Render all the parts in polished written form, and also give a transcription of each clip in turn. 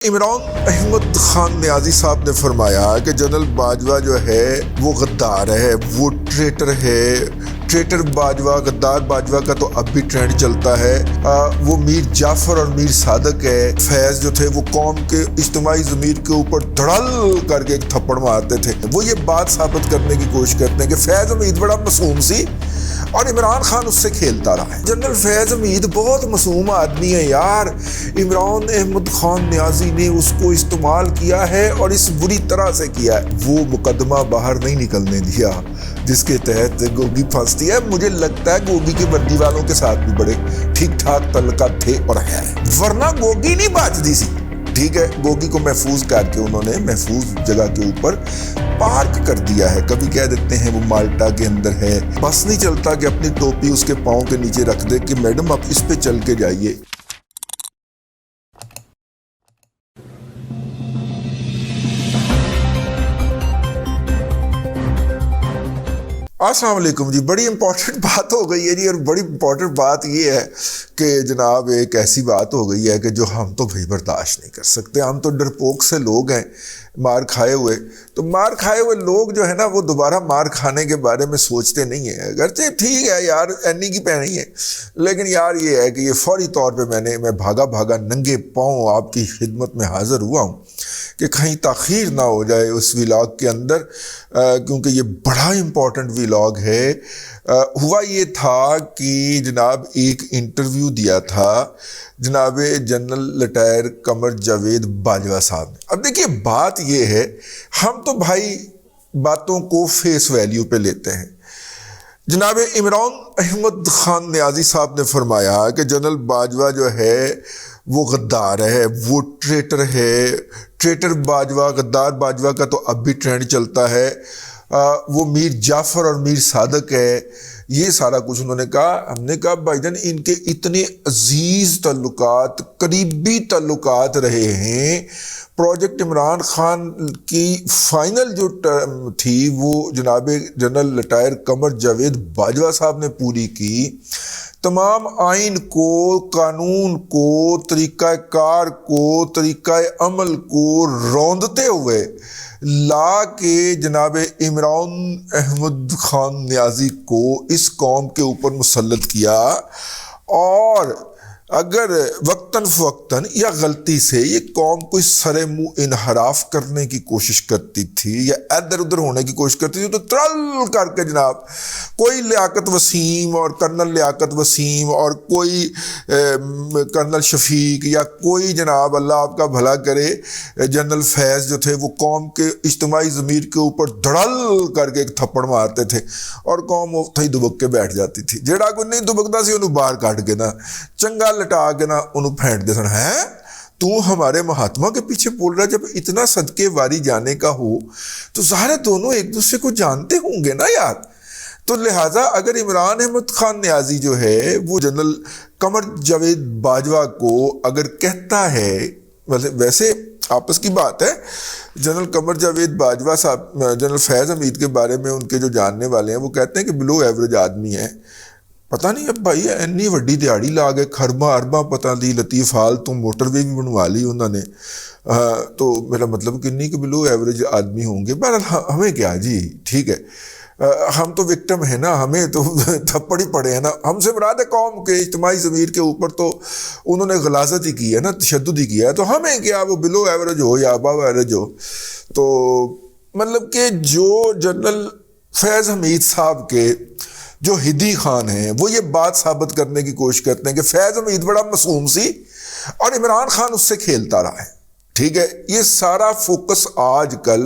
عمران احمد خان نیازی صاحب نے فرمایا کہ جنرل باجوہ جو ہے وہ غدار ہے، وہ ٹریٹر ہے۔ ٹریٹر باجوہ، غدار باجوہ کا تو اب بھی ٹرینڈ چلتا ہے۔ وہ میر جعفر اور میر صادق ہے، فیض جو تھے وہ قوم کے اجتماعی ضمیر کے اوپر دھڑل کر کے ایک تھپڑ مارتے تھے۔ وہ یہ بات ثابت کرنے کی کوشش کرتے ہیں کہ فیض حمید بڑا معصوم سی اور عمران خان اس سے کھیلتا رہا ہے۔ جنرل فیض حمید بہت معصوم آدمی ہے یار، عمران احمد خان نیازی نے اس کو استعمال کیا ہے اور اس بری طرح سے کیا ہے۔ وہ مقدمہ باہر نہیں نکلنے دیا جس کے تحت گوگی پھنستی ہے۔ مجھے لگتا ہے گوگی کے وردی والوں کے ساتھ بھی بڑے ٹھیک ٹھاک تعلقات تھے اور ہے، ورنہ گوگی نہیں بچتی سی۔ ٹھیک ہے، گوگی کو محفوظ کر کے انہوں نے محفوظ جگہ کے اوپر پارک کر دیا ہے۔ کبھی کہہ دیتے ہیں وہ مالٹا کے اندر ہے، بس نہیں چلتا کہ اپنی ٹوپی اس کے پاؤں کے نیچے رکھ دے کہ میڈم آپ اس پہ چل کے جائیے۔ السلام علیکم جی، بڑی امپورٹنٹ بات ہو گئی ہے جی، اور بڑی امپورٹنٹ بات یہ ہے کہ جناب ایک ایسی بات ہو گئی ہے کہ جو ہم تو بھائی برداشت نہیں کر سکتے۔ ہم تو ڈرپوک سے لوگ ہیں، مار کھائے ہوئے، تو مار کھائے ہوئے لوگ جو ہے نا وہ دوبارہ مار کھانے کے بارے میں سوچتے نہیں ہیں۔ اگرچہ ٹھیک ہے یار، اینی کی پہنی ہے، لیکن یار یہ ہے کہ یہ فوری طور پہ میں بھاگا ننگے پاؤں آپ کی خدمت میں حاضر ہوا ہوں کہ کہیں تاخیر نہ ہو جائے اس ویلاگ کے اندر، کیونکہ یہ بڑا امپورٹنٹ ویلاگ ہے۔ ہوا یہ تھا کہ جناب ایک انٹرویو دیا تھا جناب جنرل لٹائر قمر جاوید باجوہ صاحب نے۔ اب دیکھیے بات یہ ہے، ہم تو بھائی باتوں کو فیس ویلیو پہ لیتے ہیں۔ جناب عمران احمد خان نیازی صاحب نے فرمایا کہ جنرل باجوہ جو ہے وہ غدار ہے، وہ ٹریٹر ہے۔ ٹریٹر باجوہ، غدار باجوہ کا تو اب بھی ٹرینڈ چلتا ہے۔ وہ میر جعفر اور میر صادق ہے، یہ سارا کچھ انہوں نے کہا۔ ہم نے کہا بھائی جان ان کے اتنے عزیز تعلقات، قریبی تعلقات رہے ہیں۔ پروجیکٹ عمران خان کی فائنل جو ٹرم تھی وہ جناب جنرل لٹائر قمر جاوید باجوہ صاحب نے پوری کی۔ تمام آئین کو، قانون کو، طریقہ کار کو، طریقہ عمل کو روندتے ہوئے لا کے جناب عمران احمد خان نیازی کو اس قوم کے اوپر مسلط کیا، اور اگر وقتاً فوقتاً یا غلطی سے یہ قوم کوئی سر منہ انحراف کرنے کی کوشش کرتی تھی یا ادھر ادھر ہونے کی کوشش کرتی تھی تو ترل کر کے جناب کوئی لیاقت وسیم اور کرنل لیاقت وسیم اور کوئی کرنل شفیق یا کوئی جناب اللہ آپ کا بھلا کرے جنرل فیض جو تھے وہ قوم کے اجتماعی ضمیر کے اوپر دھڑل کر کے ایک تھپڑ مارتے تھے اور قوم تھی دبک کے بیٹھ جاتی تھی۔ جیڑا کوئی نہیں دبکتا سی انہوں باہر کٹ کے نا چنگا لٹا کے نا انہوں پھینٹ دے سن۔ ہے تو ہمارے مہاتما کے پیچھے بول رہا، جب اتنا صدقے واری جانے کا ہو تو ظاہر دونوں ایک دوسرے کو جانتے ہوں گے نا یار۔ تو لہٰذا اگر عمران احمد خان نیازی جو ہے وہ جنرل قمر جاوید باجوہ کو اگر کہتا ہے، ویسے آپس کی بات ہے، جنرل قمر جاوید باجوہ صاحب جنرل فیض حمید کے بارے میں ان کے جو جاننے والے ہیں وہ کہتے ہیں کہ بلو ایوریج آدمی ہے۔ پتہ نہیں اب بھائی انی وڈی دیہڑی لا گئے، خرباں ارباں پتہ دی لطیف حال تو موٹر وے بھی بنوا لی انہوں نے، تو میرا مطلب کہ نہیں کہ بلو ایوریج آدمی ہوں گے۔ بہرحال ہمیں کیا جی، ٹھیک ہے، ہم تو وکٹم ہیں نا، ہمیں تو تھپڑ ہی پڑے ہیں نا۔ ہم سے مراد ہے قوم کے اجتماعی ضمیر کے اوپر تو انہوں نے غلاظت ہی کی ہے نا، تشدد ہی کیا ہے، تو ہمیں کیا وہ بلو ایوریج ہو یا ابو ایوریج ہو۔ تو مطلب کہ جو جنرل فیض حمید صاحب کے جو ہدی خان ہیں وہ یہ بات ثابت کرنے کی کوشش کرتے ہیں کہ فیض حمید بڑا معصوم سی اور عمران خان اس سے کھیلتا رہا ہے۔ ٹھیک ہے، یہ سارا فوکس آج کل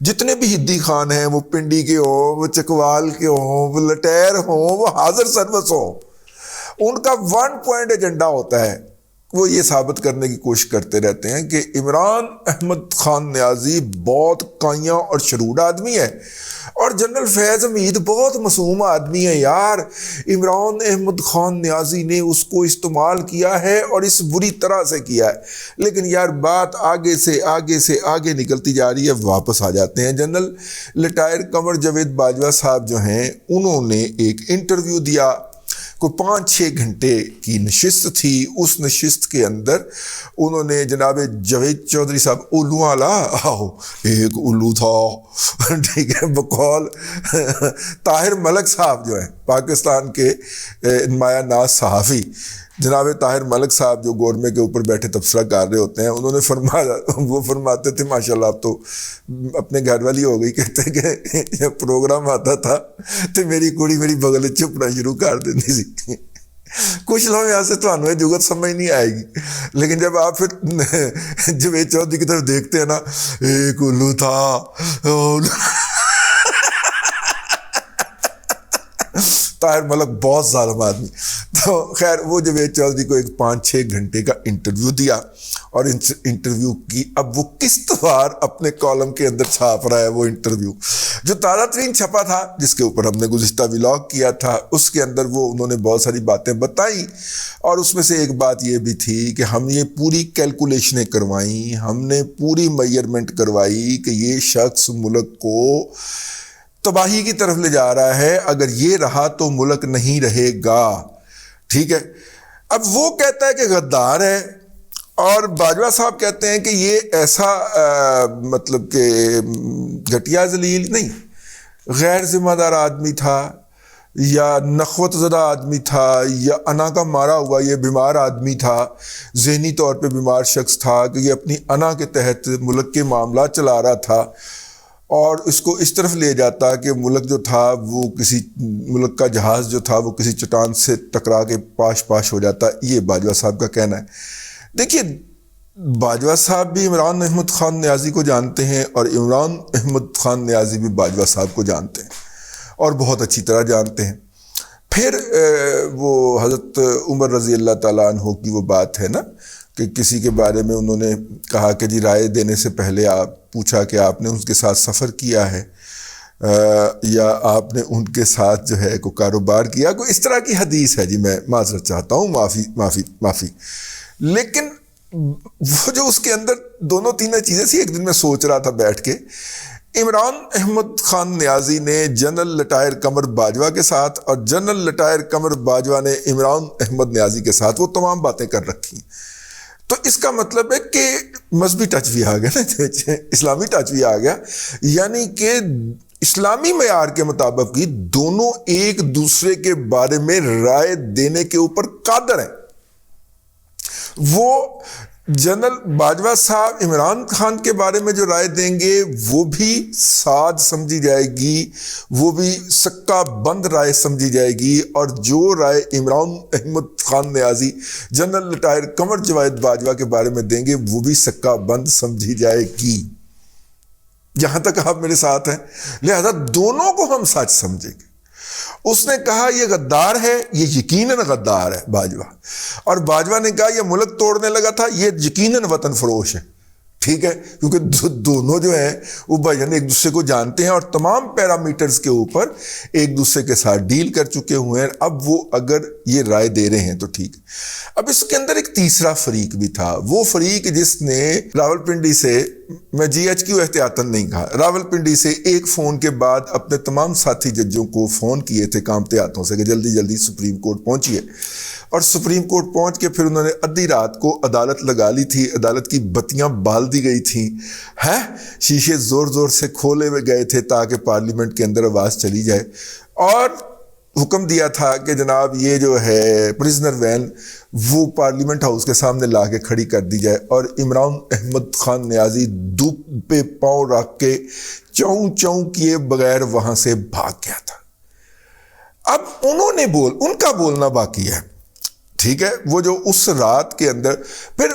جتنے بھی ہدی خان ہیں، وہ پنڈی کے ہوں، وہ چکوال کے ہوں، وہ لٹیر ہوں، وہ حاضر سروس ہوں، ان کا ون پوائنٹ ایجنڈا ہوتا ہے، وہ یہ ثابت کرنے کی کوشش کرتے رہتے ہیں کہ عمران احمد خان نیازی بہت کائیاں اور شرود آدمی ہے اور جنرل فیض حمید بہت معصوم آدمی ہے یار۔ عمران احمد خان نیازی نے اس کو استعمال کیا ہے اور اس بری طرح سے کیا ہے، لیکن یار بات آگے سے آگے نکلتی جا رہی ہے۔ واپس آ جاتے ہیں، جنرل لٹائر قمر جاوید باجوہ صاحب جو ہیں انہوں نے ایک انٹرویو دیا، کوئی 5-6 گھنٹے کی نشست تھی. اس نشست کے اندر انہوں نے جناب جاوید چودھری صاحب اولو والا ایک الو تھا ٹھیک ہے بقول طاہر ملک صاحب جو ہیں پاکستان کے نمایاں ناز صحافی جناب طاہر ملک صاحب جو گورنمنٹ کے اوپر بیٹھے تبصرہ کر رہے ہوتے ہیں, انہوں نے فرمایا, وہ فرماتے تھے ماشاءاللہ اب تو اپنے گھر والی ہو گئی, کہتے کہ جب پروگرام آتا تھا تو میری کڑی میری بغل چپنا شروع کر دیتی سی. کچھ لوگ یہاں سے تو یہ جگت سمجھ نہیں آئے گی, لیکن جب آپ پھر جاوید چودھری کی طرف دیکھتے ہیں نا, ایک الو تھا طاہر ملک بہت ظالم آدمی. تو خیر وہ جاوید چودھری کو ایک 5-6 گھنٹے کا انٹرویو دیا, اور انٹرویو کی اب وہ قسط وار اپنے کالم کے اندر چھاپ رہا ہے. وہ انٹرویو جو تازہ ترین چھپا تھا, جس کے اوپر ہم نے گزشتہ ولاگ کیا تھا, اس کے اندر وہ انہوں نے بہت ساری باتیں بتائیں, اور اس میں سے ایک بات یہ بھی تھی کہ ہم یہ پوری کیلکولیشنیں کروائیں, ہم نے پوری میئرمنٹ کروائی کہ یہ شخص ملک کو تباہی کی طرف لے جا رہا ہے, اگر یہ رہا تو ملک نہیں رہے گا. ٹھیک ہے, اب وہ کہتا ہے کہ غدار ہے, اور باجوہ صاحب کہتے ہیں کہ یہ ایسا مطلب کہ گھٹیا ذلیل نہیں, غیر ذمہ دار آدمی تھا, یا نخوت زدہ آدمی تھا, یا انا کا مارا ہوا یہ بیمار آدمی تھا, ذہنی طور پہ بیمار شخص تھا کہ یہ اپنی انا کے تحت ملک کے معاملات چلا رہا تھا, اور اس کو اس طرف لے جاتا کہ ملک جو تھا وہ کسی ملک کا جہاز جو تھا وہ کسی چٹان سے ٹکرا کے پاش ہو جاتا. یہ باجوہ صاحب کا کہنا ہے. دیکھیے باجوہ صاحب بھی عمران احمد خان نیازی کو جانتے ہیں, اور عمران احمد خان نیازی بھی باجوہ صاحب کو جانتے ہیں, اور بہت اچھی طرح جانتے ہیں. پھر وہ حضرت عمر رضی اللہ تعالیٰ عنہ کی وہ بات ہے نا کہ کسی کے بارے میں انہوں نے کہا کہ جی رائے دینے سے پہلے آپ پوچھا کہ آپ نے ان کے ساتھ سفر کیا ہے یا آپ نے ان کے ساتھ جو ہے کوئی کاروبار کیا, کوئی اس طرح کی حدیث ہے. جی میں معذرت چاہتا ہوں, معافی. لیکن وہ جو اس کے اندر دونوں تینوں چیزیں تھی, ایک دن میں سوچ رہا تھا بیٹھ کے, عمران احمد خان نیازی نے جنرل لٹائر قمر باجوہ کے ساتھ, اور جنرل لٹائر قمر باجوہ نے عمران احمد نیازی کے ساتھ وہ تمام باتیں کر رکھی. تو اس کا مطلب ہے کہ مذہبی ٹچ بھی آ گیا نا, اسلامی ٹچ بھی آ گیا, یعنی کہ اسلامی معیار کے مطابق ہی دونوں ایک دوسرے کے بارے میں رائے دینے کے اوپر قادر ہیں. وہ جنرل باجوہ صاحب عمران خان کے بارے میں جو رائے دیں گے وہ بھی ساز سمجھی جائے گی, وہ بھی سکہ بند رائے سمجھی جائے گی, اور جو رائے عمران احمد خان نیازی جنرل لٹائر قمر جاوید باجوہ کے بارے میں دیں گے وہ بھی سکہ بند سمجھی جائے گی. جہاں تک آپ میرے ساتھ ہیں, لہذا دونوں کو ہم سچ سمجھیں گے. اس نے کہا یہ غدار ہے, یہ یقیناً غدار ہے باجوہ, اور باجوہ نے کہا یہ ملک توڑنے لگا تھا, یہ یقیناً وطن فروش ہے. ٹھیک ہے, کیونکہ دونوں جو ہیں وہ بھائیان ایک دوسرے کو جانتے ہیں, اور تمام پیرامیٹرز کے اوپر ایک دوسرے کے ساتھ ڈیل کر چکے ہوئے ہیں. اب وہ اگر یہ رائے دے رہے ہیں تو ٹھیک ہے. اب اس کے اندر ایک تیسرا فریق بھی تھا, وہ فریق جس نے راولپنڈی سے, میں جی ایچ کیو احتیاطاً نہیں کہا, راولپنڈی سے ایک فون کے بعد اپنے تمام ساتھی ججوں کو فون کیے تھے کانپتے ہاتھوں سے کہ جلدی جلدی سپریم کورٹ پہنچیے, اور سپریم کورٹ پہنچ کے پھر انہوں نے ادھی رات کو عدالت لگا لی تھی. عدالت کی بتیاں بال دی گئی تھیں, شیشے زور زور سے کھولے ہوئے گئے تھے تاکہ پارلیمنٹ کے اندر آواز چلی جائے, اور حکم دیا تھا کہ جناب یہ جو ہے پرزنر وین وہ پارلیمنٹ ہاؤس کے سامنے لا کے کھڑی کر دی جائے. اور عمران احمد خان نیازی دھوپ پہ پاؤں رکھ کے چوں چوں کیے بغیر وہاں سے بھاگ گیا تھا. اب انہوں نے ان کا بولنا باقی ہے. ٹھیک ہے, وہ جو اس رات کے اندر, پھر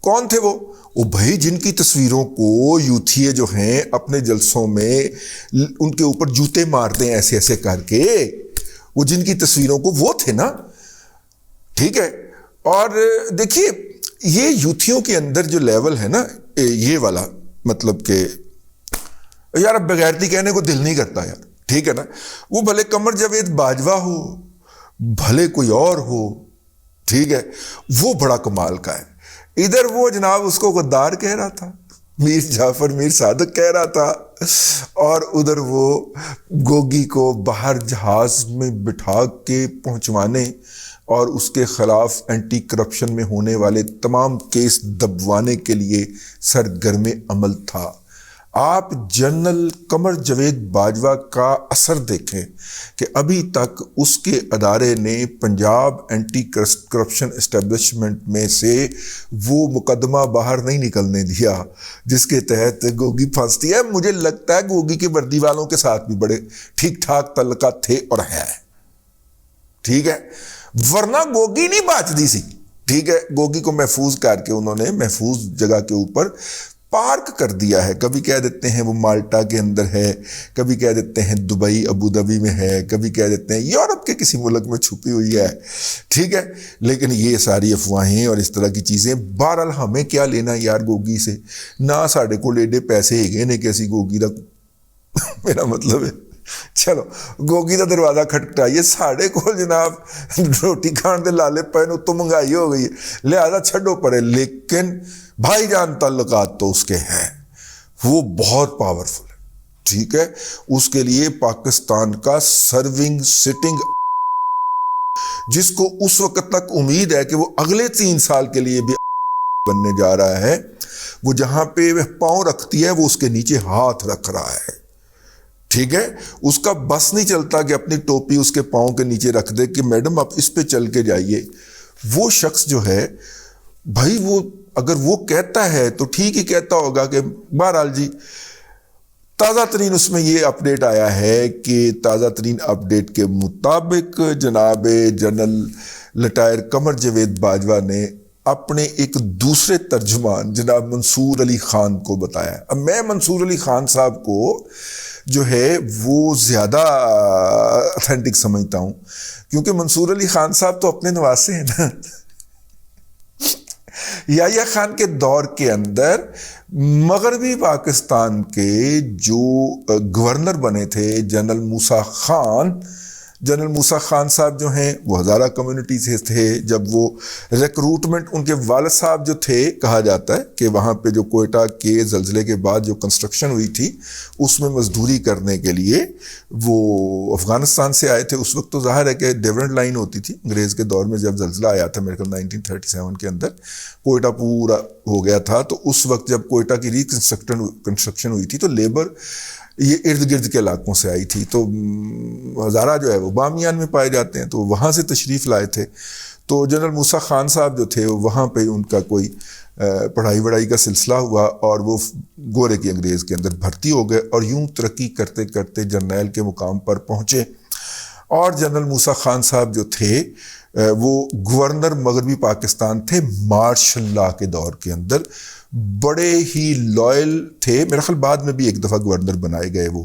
کون تھے وہ بھائی جن کی تصویروں کو یوتھیے جو ہیں اپنے جلسوں میں ان کے اوپر جوتے مارتے ہیں ایسے ایسے کر کے, وہ جن کی تصویروں کو وہ تھے نا. ٹھیک ہے, اور دیکھیے یہ یوتھیوں کے اندر جو لیول ہے نا یہ والا, مطلب کہ یار اب بغیرتی کہنے کو دل نہیں کرتا یار. ٹھیک ہے نا, وہ بھلے قمر جاوید باجوہ ہو, بھلے کوئی اور ہو, ٹھیک ہے, وہ بڑا کمال کا ہے. ادھر وہ جناب اس کو غدار کہہ رہا تھا, میر جعفر میر صادق کہہ رہا تھا، اور ادھر وہ گوگی کو باہر جہاز میں بٹھا کے پہنچوانے اور اس کے خلاف اینٹی کرپشن میں ہونے والے تمام کیس دبوانے کے لیے سرگرم عمل تھا۔ آپ جنرل قمر جاوید باجوہ کا اثر دیکھیں کہ ابھی تک اس کے ادارے نے پنجاب اینٹی کرپشن اسٹیبلشمنٹ میں سے وہ مقدمہ باہر نہیں نکلنے دیا جس کے تحت گوگی پھنستی ہے۔ مجھے لگتا ہے گوگی کے وردی والوں کے ساتھ بھی بڑے ٹھیک ٹھاک تعلقات تھے اور ہیں، ٹھیک ہے، ورنہ گوگی نہیں باچتی سی، ٹھیک ہے۔ گوگی کو محفوظ کر کے انہوں نے محفوظ جگہ کے اوپر پارک کر دیا ہے، کبھی کہہ دیتے ہیں وہ مالٹا کے اندر ہے، کبھی کہہ دیتے ہیں دبئی ابوظہبی میں ہے، کبھی کہہ دیتے ہیں یورپ کے کسی ملک میں چھپی ہوئی ہے، ٹھیک ہے۔ لیکن یہ ساری افواہیں اور اس طرح کی چیزیں، بہرحال ہمیں کیا لینا یار گوگی سے، نہ ساڑھے کو ایڈے پیسے ہی گئے نے کہ اسی گوگی دا میرا مطلب ہے چلو گوگی دا دروازہ کھٹکھٹائیے، ساڑھے کو جناب روٹی کھان دے لالے پے نو تو مہنگائی ہو گئی ہے، لہذا چھڈو پڑے، لیکن بھائی جان تعلقات تو اس کے ہیں، وہ بہت پاورفل ہے، ٹھیک ہے۔ اس کے لیے پاکستان کا سرونگ سٹنگ، جس کو اس وقت تک امید ہے کہ وہ اگلے 3 سال کے لیے بھی بننے جا رہا ہے، وہ جہاں پہ پاؤں رکھتی ہے وہ اس کے نیچے ہاتھ رکھ رہا ہے، ٹھیک ہے۔ اس کا بس نہیں چلتا کہ اپنی ٹوپی اس کے پاؤں کے نیچے رکھ دے کہ میڈم آپ اس پہ چل کے جائیے۔ وہ شخص جو ہے بھائی، وہ اگر وہ کہتا ہے تو ٹھیک ہی کہتا ہوگا کہ بہرحال جی تازہ ترین اس میں یہ اپڈیٹ آیا ہے کہ تازہ ترین اپڈیٹ کے مطابق جناب جنرل لٹائر قمر جاوید باجوہ نے اپنے ایک دوسرے ترجمان جناب منصور علی خان کو بتایا۔ اب میں منصور علی خان صاحب کو جو ہے وہ زیادہ اتھینٹک سمجھتا ہوں، کیونکہ منصور علی خان صاحب تو اپنے نواسے ہیں نا۔ یحییٰ خان کے دور کے اندر مغربی پاکستان کے جو گورنر بنے تھے جنرل موسیٰ خان، جنرل موسیٰ خان صاحب جو ہیں وہ ہزارہ کمیونٹی سے تھے۔ جب وہ ریکروٹمنٹ ان کے والد صاحب جو تھے، کہا جاتا ہے کہ وہاں پہ جو کوئٹہ کے زلزلے کے بعد جو کنسٹرکشن ہوئی تھی اس میں مزدوری کرنے کے لیے وہ افغانستان سے آئے تھے۔ اس وقت تو ظاہر ہے کہ ڈیورنٹ لائن ہوتی تھی انگریز کے دور میں، جب زلزلہ آیا تھا میرے خیال 1937 کے اندر کوئٹہ پورا ہو گیا تھا، تو اس وقت جب کوئٹہ کی کنسٹرکشن ہوئی تھی تو لیبر یہ ارد گرد کے علاقوں سے آئی تھی، تو ہزارہ جو ہے وہ بامیان میں پائے جاتے ہیں، تو وہاں سے تشریف لائے تھے۔ تو جنرل موسیٰ خان صاحب جو تھے وہاں پہ ان کا کوئی پڑھائی وڑائی کا سلسلہ ہوا اور وہ گورے کی انگریز کے اندر بھرتی ہو گئے، اور یوں ترقی کرتے کرتے جرنیل کے مقام پر پہنچے۔ اور جنرل موسیٰ خان صاحب جو تھے وہ گورنر مغربی پاکستان تھے مارشل لاء کے دور کے اندر، بڑے ہی لائل تھے۔ میرا خیال بعد میں بھی ایک دفعہ گورنر بنائے گئے، وہ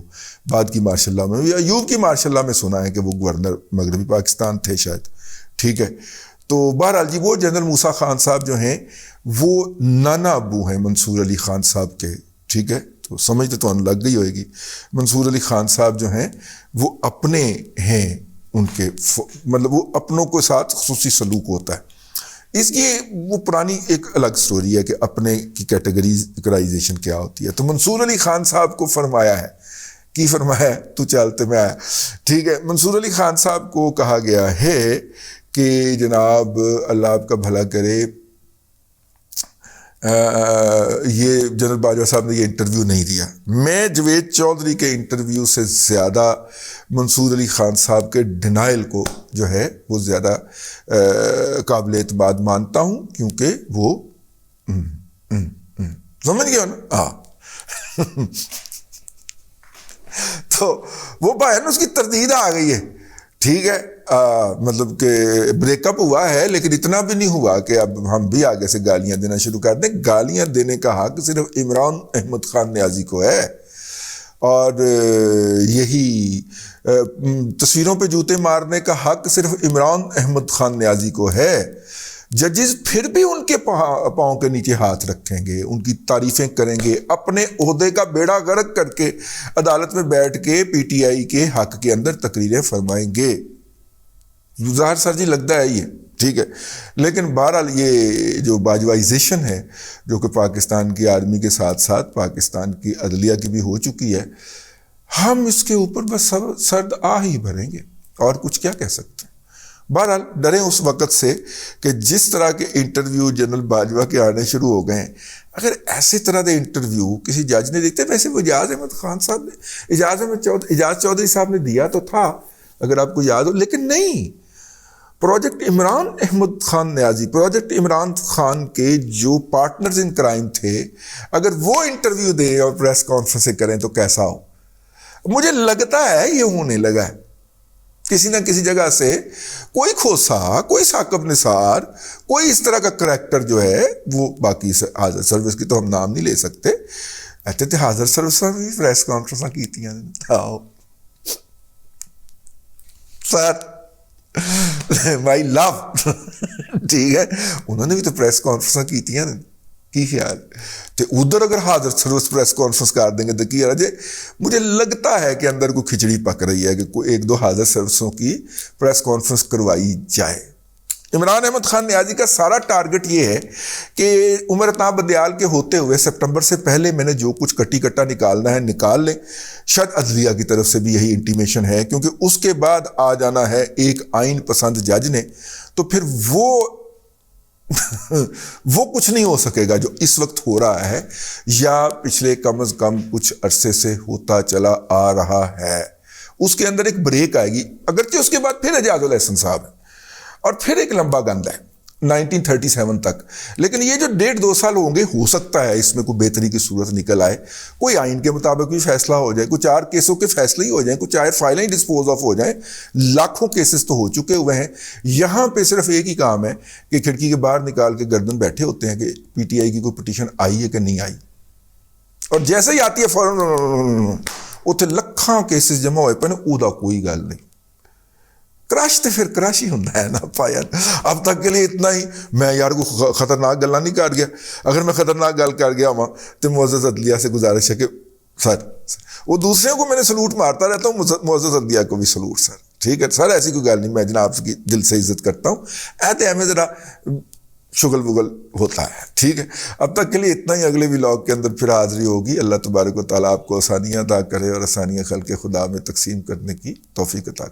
بعد کی مارشل لاء میں، یا ایوب کی مارشل لاء میں سنا ہے کہ وہ گورنر مغربی پاکستان تھے شاید، ٹھیک ہے۔ تو بہرحال جی وہ جنرل موسیٰ خان صاحب جو ہیں وہ نانا ابو ہیں منصور علی خان صاحب کے، ٹھیک ہے۔ تو سمجھ تو لگ گئی ہوئے گی، منصور علی خان صاحب جو ہیں وہ اپنے ہیں، ان کے مطلب وہ اپنوں کے ساتھ خصوصی سلوک ہوتا ہے۔ اس کی وہ پرانی ایک الگ سٹوری ہے کہ اپنے کی کیٹیگرائزیشن کیا ہوتی ہے۔ تو منصور علی خان صاحب کو فرمایا ہے، کی فرمایا ہے، تو چلتے میں آیا، ٹھیک ہے۔ منصور علی خان صاحب کو کہا گیا ہے کہ جناب اللہ آپ کا بھلا کرے، یہ جنرل باجوہ صاحب نے یہ انٹرویو نہیں دیا۔ میں جاوید چودھری کے انٹرویو سے زیادہ منصور علی خان صاحب کے ڈینائل کو جو ہے وہ زیادہ قابل اعتماد مانتا ہوں، کیونکہ وہ سمجھ گیا نا، ہاں تو وہ بہن اس کی تردید آ گئی ہے، ٹھیک ہے۔ مطلب کہ بریک اپ ہوا ہے، لیکن اتنا بھی نہیں ہوا کہ اب ہم بھی آگے سے گالیاں دینا شروع کر دیں۔ گالیاں دینے کا حق صرف عمران احمد خان نیازی کو ہے، اور یہی تصویروں پہ جوتے مارنے کا حق صرف عمران احمد خان نیازی کو ہے۔ ججز پھر بھی ان کے پاؤں کے نیچے ہاتھ رکھیں گے، ان کی تعریفیں کریں گے، اپنے عہدے کا بیڑا غرق کر کے عدالت میں بیٹھ کے پی ٹی آئی کے حق کے اندر تقریریں فرمائیں گے۔ ظاہر سر جی لگتا ہے یہ ٹھیک ہے. لیکن بہرحال یہ جو باجوائزیشن ہے جو کہ پاکستان کی آرمی کے ساتھ ساتھ پاکستان کی عدلیہ کی بھی ہو چکی ہے، ہم اس کے اوپر بس سرد آہ ہی بھریں گے اور کچھ کیا کہہ سکتے ہیں. بہرحال ڈریں اس وقت سے کہ جس طرح کے انٹرویو جنرل باجوہ کے آنے شروع ہو گئے ہیں، اگر ایسے طرح کے انٹرویو کسی جج نے دیکھتے، ویسے وہ اجاز احمد خان صاحب نے اجاز چودھری صاحب نے دیا تو تھا اگر آپ کو یاد ہو، لیکن نہیں، پروجیکٹ عمران احمد خان نیازی، پروجیکٹ عمران خان کے جو پارٹنرز ان کرائم تھے، اگر وہ انٹرویو دیں اور پریس کانفرنسیں کریں تو کیسا ہو. مجھے لگتا ہے یہ ہونے لگا ہے کسی نہ کسی جگہ سے، کوئی کھوسا، کوئی ثاقب نثار، کوئی اس طرح کا کریکٹر جو ہے وہ، باقی حاضر سروس کی تو ہم نام نہیں لے سکتے، ایسے تھے حاضر سروس میں بھی پریس کانفرنساں کی تھی سر مائی لو، ٹھیک ہے، انہوں نے بھی تو پریس کانفرنساں کی تھی. کی خیال تو ادھر اگر حاضر سروس پریس کانفرنس کر دیں گے تو کیا رجے. مجھے لگتا ہے کہ اندر کوئی کھچڑی پک رہی ہے کہ کوئی ایک دو حاضر سروسوں کی پریس کانفرنس کروائی جائے. عمران احمد خان نیازی کا سارا ٹارگٹ یہ ہے کہ عمر اتاب بدیال کے ہوتے ہوئے سپٹمبر سے پہلے میں نے جو کچھ کٹی کٹا نکالنا ہے نکال لیں. شاید عدلیہ کی طرف سے بھی یہی انٹیمیشن ہے، کیونکہ اس کے بعد آ جانا ہے ایک آئین پسند جج نے، تو پھر وہ کچھ نہیں ہو سکے گا جو اس وقت ہو رہا ہے یا پچھلے کم از کم کچھ عرصے سے ہوتا چلا آ رہا ہے. اس کے اندر ایک بریک آئے گی، اگرچہ اس کے بعد پھر اعجاز الاحسن صاحب ہے اور پھر ایک لمبا گند ہے 1937 تک. لیکن یہ جو 1.5-2 سال ہوں گے، ہو سکتا ہے اس میں کوئی بہتری کی صورت نکل آئے، کوئی آئین کے مطابق بھی فیصلہ ہو جائے، کوئی 4 کیسوں کے فیصلے ہی ہو جائیں، کوئی 4 فائلیں ہی ڈسپوز آف ہو جائیں. لاکھوں کیسز تو ہو چکے ہوئے ہیں. یہاں پہ صرف ایک ہی کام ہے کہ کھڑکی کے باہر نکال کے گردن بیٹھے ہوتے ہیں کہ پی ٹی آئی کی کوئی پٹیشن آئی ہے کہ نہیں آئی، اور جیسے ہی آتی ہے فوراً اتنے لکھاں کیسز جمع ہوئے پہ اودا کوئی گل نہیں. کراش تو پھر کراش ہی ہوتا ہے نا پایا. اب تک کے لیے اتنا ہی. میں یار کو خطرناک گلا نہیں کر گیا، اگر میں خطرناک گل کر گیا ہوں تو معزز عدلیہ سے گزارش ہے کہ سر، وہ دوسرے کو میں نے سلوٹ مارتا رہتا ہوں، معزز عدلیہ کو بھی سلوٹ سر، ٹھیک ہے سر، ایسی کوئی گل نہیں، میں جناب کی دل سے عزت کرتا ہوں، ایتے ہمیں ذرا شغل وغل ہوتا ہے، ٹھیک ہے. اب تک کے لیے اتنا ہی. اگلے ولاگ کے اندر پھر حاضری ہوگی. اللہ تبارک و تعالیٰ آپ کو آسانیاں عطا کرے اور آسانیاں خلق خدا میں تقسیم کرنے کی توفیق عطا کرے.